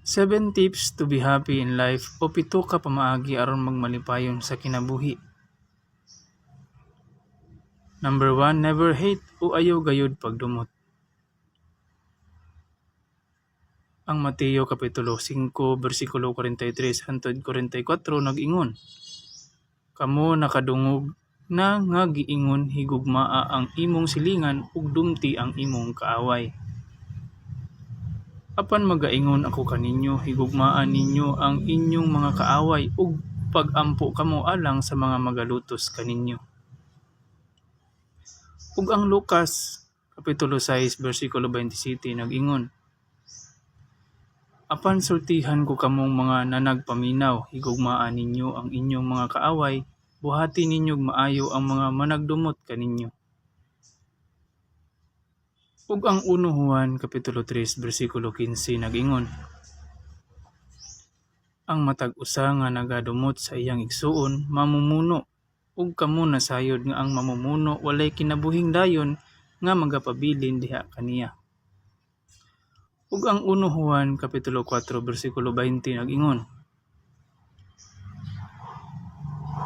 7 tips to be happy in life o 7 ka pamaagi aron magmalipayon sa kinabuhi. Number 1, never hate o ayaw gayud pagdumot. Ang Mateo Kapitulo 5, versikulo 43 hangtod 44 nag-ingon, kamo nakadungog na nga giingon higugmaa ang imong silingan ug dumti ang imong kaaway. Apan magaingon ako kaninyo, higugmaan ninyo ang inyong mga kaaway ug pagampo kamo alang sa mga magalutos kaninyo. Ug ang Lucas Kapitulo 6, versikulo 27 nag-ingon, apan sultihan ko kamong mga nanagpaminaw, higugmaan ninyo ang inyong mga kaaway, buhati ninyo maayo ang mga managdumot kaninyo. Ug ang 1 Juan Kapitulo 3, versikulo 15 nag-ingon, ang matag usa nga nagadumot sa iyang igsuon mamumuno, ug kamo nasayod nga ang mamumuno walay kinabuhing dayon nga magapabilin diha kaniya. Ug ang 1 Juan Kapitulo 4, versikulo 20 nag-ingon,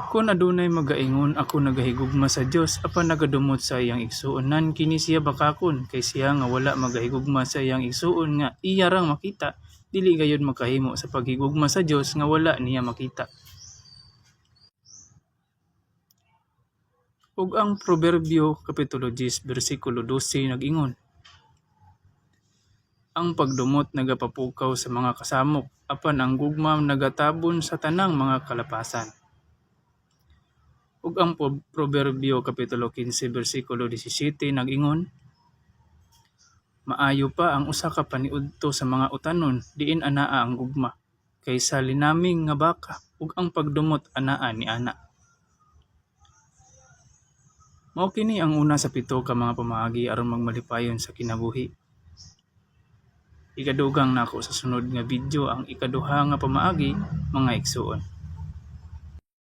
kung adunay magaingon ako nagahigugma sa Dios apan nagadumot sa iyang igsuon, nan kini siya bakakon, kay siya nga wala magahigugma sa iyang igsuon nga iya rang makita, dili gayud makahimo sa paghigugma sa Dios nga wala niya makita. Ug ang Proverbio Kapitulo 10, versikulo 12 nag-ingon, ang pagdumot nagapapukaw sa mga kasamok, apan ang gugma nagatabon sa tanang mga kalapasan. Ug ang Proverbio Kapitulo 15, versikulo 17 nag-ingon, maayo pa ang usa ka paniudto sa mga utanon, diin anaa ang gugma, kaysa linaming nga baka, ug ang pagdumot anaa ni ana. Mao kini ang una sa 7 ka mga pamaagi aron magmalipayon sa kinabuhi. Ikadugang nako sa sunod nga video ang ikaduha nga pamaagi, mga igsuon.